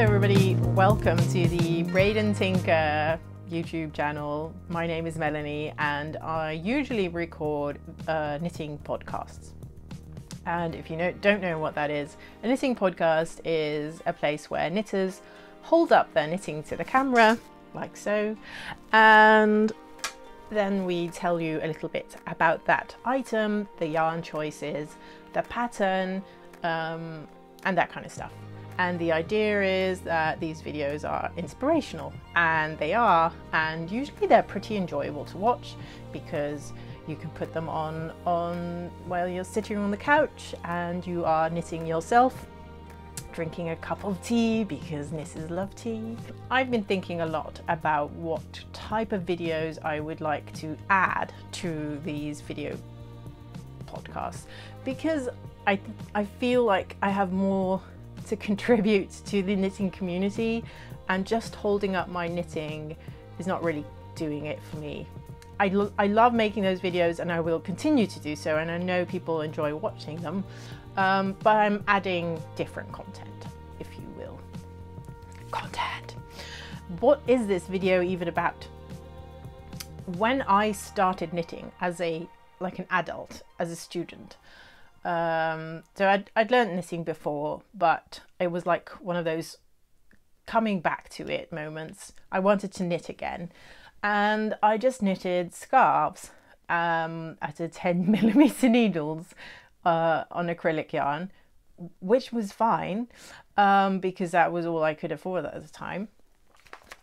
everybody, welcome to the Braid and Tinker YouTube channel. My name is Melanie and I usually record knitting podcasts. And if you don't know what that is, a knitting podcast is a place where knitters hold up their knitting to the camera, like so, and then we tell you a little bit about that item, the yarn choices, the pattern, and that kind of stuff. And the idea is that these videos are inspirational, and they are, and usually they're pretty enjoyable to watch because you can put them on while you're sitting on the couch and you are knitting yourself, drinking a cup of tea because knitters love tea. I've been thinking a lot about what type of videos I would like to add to these video podcasts because I feel like I have more to contribute to the knitting community, and just holding up my knitting is not really doing it for me. I love making those videos and I will continue to do so, and I know people enjoy watching them, but I'm adding different content, if you will. Content. What is this video even about? When I started knitting as an adult, as a student, so I'd learned knitting before, but it was like one of those coming back to it moments. I wanted to knit again, and I just knitted scarves at a 10mm needles on acrylic yarn, which was fine because that was all I could afford at the time,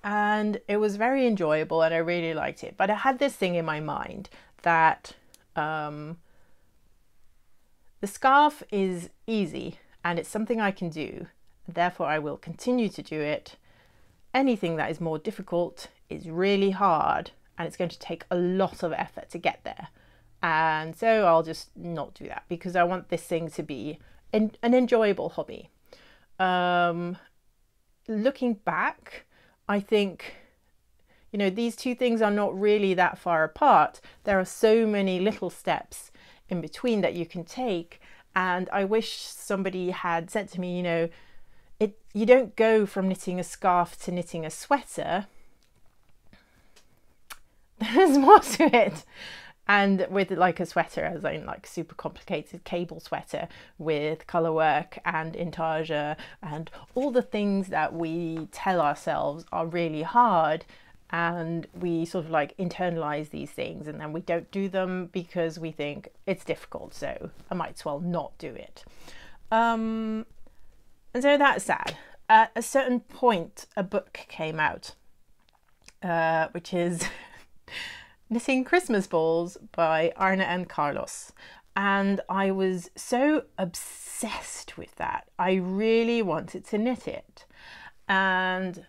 and it was very enjoyable and I really liked it. But I had this thing in my mind that the scarf is easy and it's something I can do, therefore I will continue to do it. Anything that is more difficult is really hard and it's going to take a lot of effort to get there, and so I'll just not do that because I want this thing to be an enjoyable hobby. Looking back, I think, you know, these two things are not really that far apart. There are so many little steps in between that you can take, and I wish somebody had said to me, you know, you don't go from knitting a scarf to knitting a sweater. There's more to it. And with like a sweater, as in like super complicated cable sweater with colour work and intarsia and all the things that we tell ourselves are really hard, and we sort of like internalize these things and then we don't do them because we think it's difficult, so I might as well not do it. And so that's sad. At a certain point, a book came out, which is Knitting Christmas Balls by Arne and Carlos. And I was so obsessed with that. I really wanted to knit it. And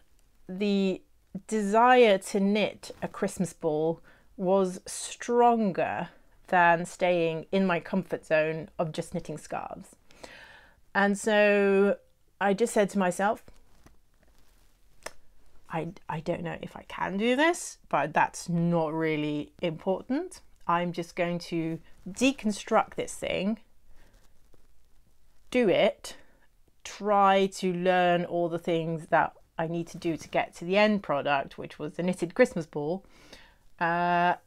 the desire to knit a Christmas ball was stronger than staying in my comfort zone of just knitting scarves. And so I just said to myself, I don't know if I can do this, but that's not really important. I'm just going to deconstruct this thing, do it, try to learn all the things that I need to do to get to the end product, which was the knitted Christmas ball, and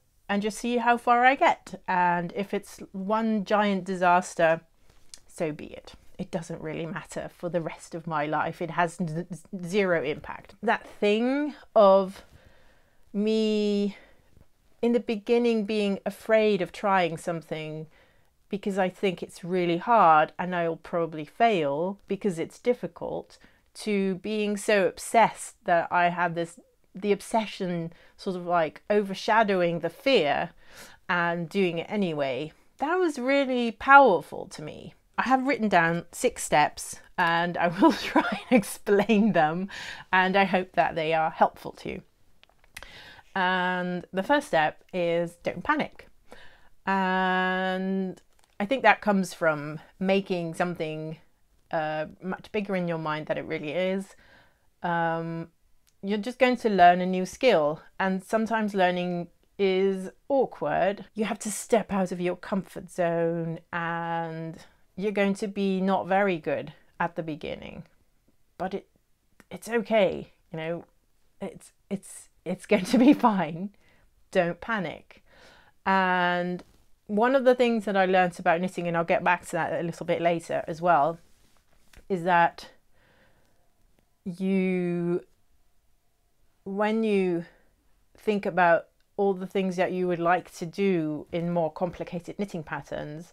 just see how far I get. And if it's one giant disaster, so be it. It doesn't really matter for the rest of my life. It has zero impact. That thing of me in the beginning being afraid of trying something because I think it's really hard and I'll probably fail because it's difficult, to being so obsessed that I have the obsession sort of like overshadowing the fear and doing it anyway. That was really powerful to me. I have written down 6 steps and I will try and explain them, and I hope that they are helpful to you. And the first step is don't panic. And I think that comes from making something much bigger in your mind than it really is. You're just going to learn a new skill, and sometimes learning is awkward. You have to step out of your comfort zone and you're going to be not very good at the beginning, but it's okay, you know, it's going to be fine. Don't panic. And one of the things that I learned about knitting, and I'll get back to that a little bit later as well, is that when you think about all the things that you would like to do in more complicated knitting patterns,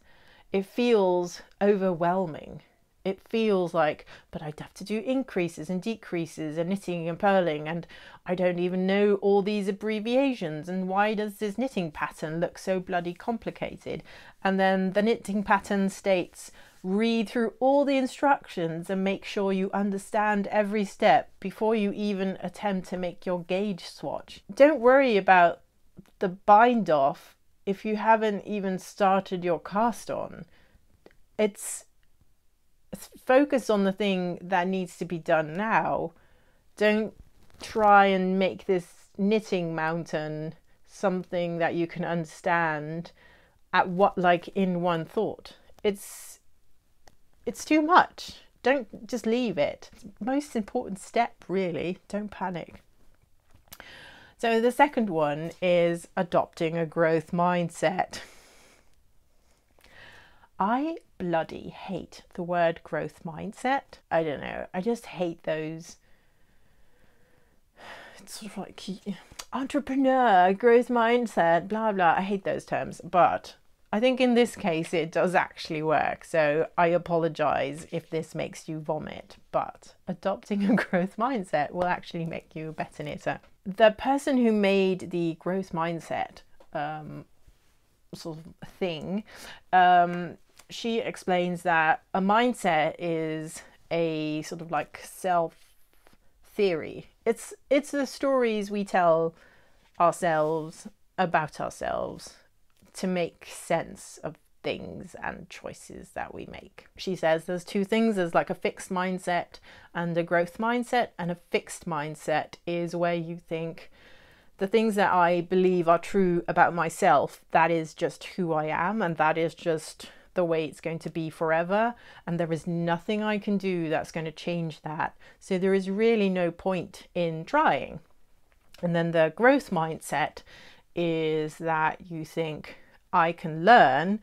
it feels overwhelming. It feels like, but I'd have to do increases and decreases and knitting and purling, and I don't even know all these abbreviations, and why does this knitting pattern look so bloody complicated? And then the knitting pattern states, read through all the instructions and make sure you understand every step before you even attempt to make your gauge swatch. Don't worry about the bind off if you haven't even started your cast on. It's focus on the thing that needs to be done now. Don't try and make this knitting mountain something that you can understand in one thought. It's too much. Don't just leave it. It's the most important step, really. Don't panic. So the second one is adopting a growth mindset. I bloody hate the word growth mindset. I don't know. I just hate those. It's sort of like entrepreneur, growth mindset, blah, blah. I hate those terms. But I think in this case, it does actually work. So I apologize if this makes you vomit. But adopting a growth mindset will actually make you a better knitter. The person who made the growth mindset sort of thing, she explains that a mindset is a sort of like self theory. It's the stories we tell ourselves about ourselves to make sense of things and choices that we make. She says there's two things. There's like a fixed mindset and a growth mindset, and a fixed mindset is where you think the things that I believe are true about myself, that is just who I am, and that is just the way it's going to be forever, and there is nothing I can do that's going to change that. So there is really no point in trying. And then the growth mindset is that you think, I can learn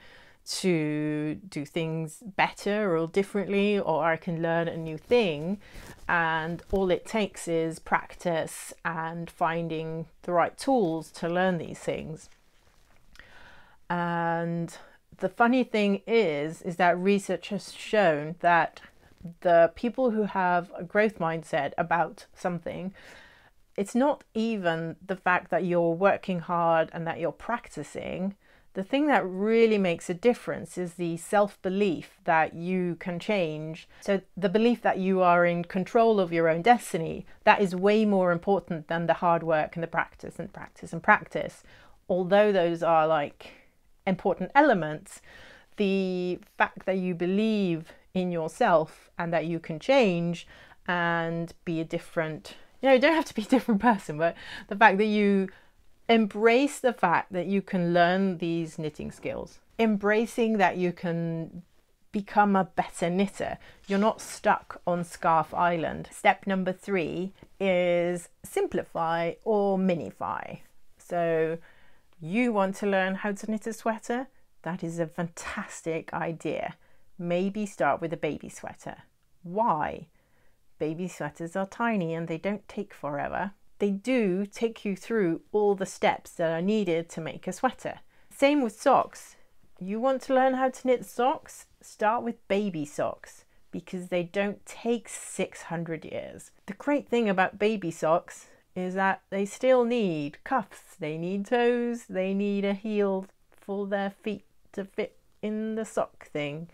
to do things better or differently, or I can learn a new thing, and all it takes is practice and finding the right tools to learn these things. And the funny thing is that research has shown that the people who have a growth mindset about something, it's not even the fact that you're working hard and that you're practicing. The thing that really makes a difference is the self-belief that you can change. So the belief that you are in control of your own destiny, that is way more important than the hard work and the practice and practice and practice. Although those are like important elements, the fact that you believe in yourself and that you can change and be a different, you don't have to be a different person, but the fact that you embrace the fact that you can learn these knitting skills, embracing that you can become a better knitter. You're not stuck on Scarf Island. Step number 3 is simplify or minify. So you want to learn how to knit a sweater? That is a fantastic idea. Maybe start with a baby sweater. Why? Baby sweaters are tiny and they don't take forever. They do take you through all the steps that are needed to make a sweater. Same with socks. You want to learn how to knit socks? Start with baby socks because they don't take 600 years. The great thing about baby socks is that they still need cuffs, they need toes, they need a heel for their feet to fit in the sock thing.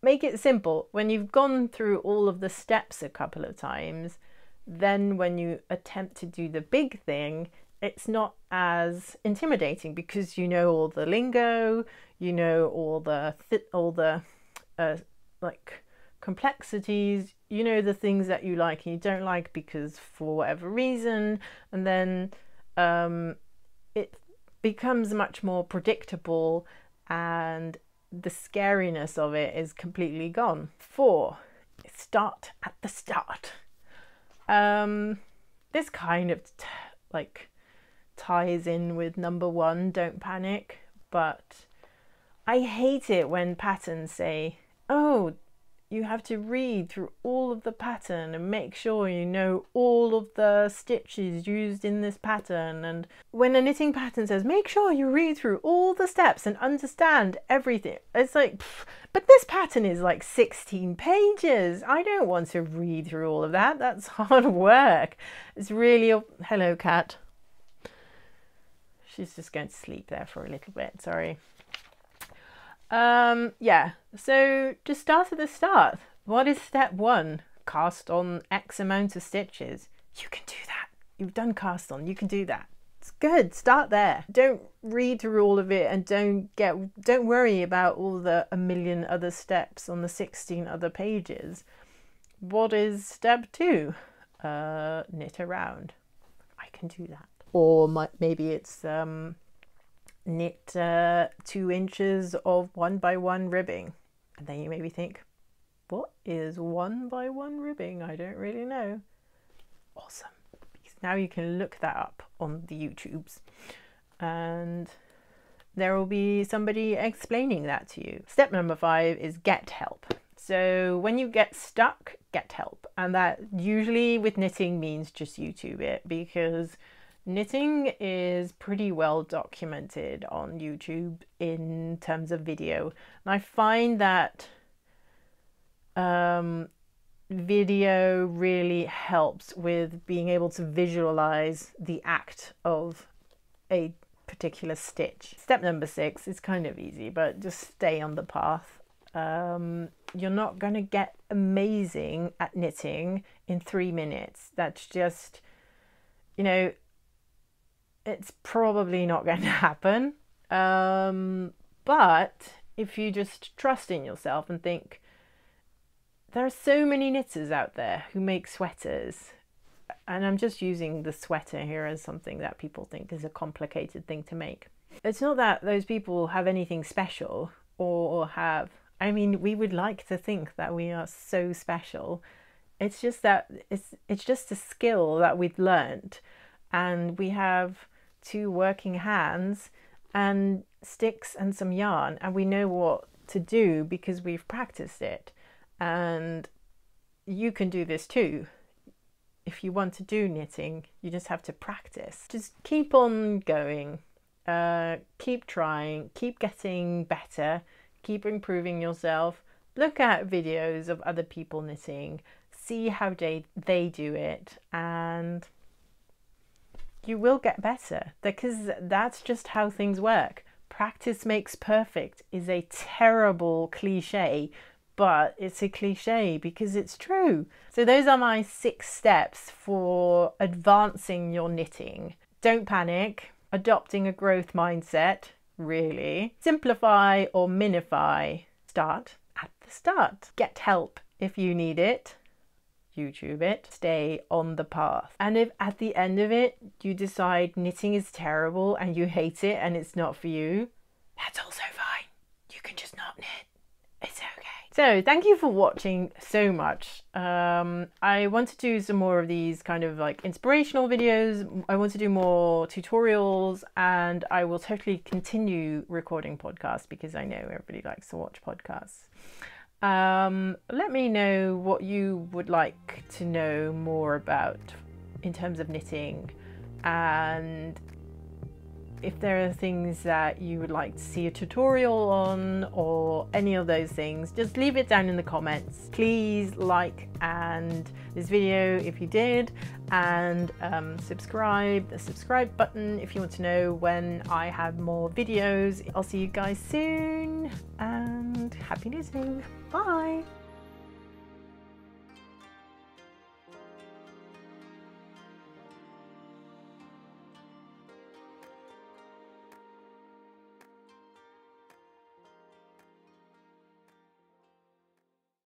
Make it simple. When you've gone through all of the steps a couple of times, then when you attempt to do the big thing, it's not as intimidating because you know all the lingo, you know all the like complexities, you know the things that you like and you don't like because for whatever reason, and then it becomes much more predictable and the scariness of it is completely gone. 4 start at the start. This kind of like ties in with number 1, don't panic, but I hate it when patterns say, oh, you have to read through all of the pattern and make sure you know all of the stitches used in this pattern. And when a knitting pattern says, make sure you read through all the steps and understand everything, it's like, but this pattern is like 16 pages. I don't want to read through all of that. That's hard work. It's really a... Hello, cat. She's just going to sleep there for a little bit. Sorry. Yeah, so just start at the start. What is step 1? Cast on X amount of stitches. You can do that. You've done cast on, you can do that. It's good, start there. Don't read through all of it and don't worry about all the 1,000,000 other steps on the 16 other pages. What is step 2? Knit around. I can do that. Or maybe it's knit 2 inches of 1x1 ribbing, and then you maybe think, what is 1x1 ribbing? I don't really know. Awesome, because now you can look that up on the YouTubes and there will be somebody explaining that to you. Step number 5 is get help. So when you get stuck, get help, and that usually with knitting means just YouTube it, because knitting is pretty well documented on YouTube in terms of video. And I find that video really helps with being able to visualize the act of a particular stitch. Step number 6 is kind of easy, but just stay on the path. You're not going to get amazing at knitting in 3 minutes. That's just, you know, it's probably not going to happen. But if you just trust in yourself and think, there are so many knitters out there who make sweaters, and I'm just using the sweater here as something that people think is a complicated thing to make. It's not that those people have anything special or have, I mean, we would like to think that we are so special. It's just that it's just a skill that we've learned, and we have 2 working hands and sticks and some yarn, and we know what to do because we've practiced it. And you can do this too. If you want to do knitting, you just have to practice. Just keep on going, keep trying, keep getting better, keep improving yourself. Look at videos of other people knitting, see how they do it, and you will get better, because that's just how things work. Practice makes perfect is a terrible cliche, but it's a cliche because it's true. So those are my 6 steps for advancing your knitting. Don't panic, adopting a growth mindset, really. Simplify or minify. Start at the start. Get help if you need it. YouTube it. Stay on the path. And if at the end of it you decide knitting is terrible and you hate it and it's not for you, that's also fine. You can just not knit. It's okay. So thank you for watching so much. I want to do some more of these kind of like inspirational videos. I want to do more tutorials, and I will totally continue recording podcasts because I know everybody likes to watch podcasts. Let me know what you would like to know more about in terms of knitting, and if there are things that you would like to see a tutorial on or any of those things, just leave it down in the comments. Please like and this video if you did, and subscribe, the subscribe button if you want to know when I have more videos. I'll see you guys soon, and happy knitting. Bye.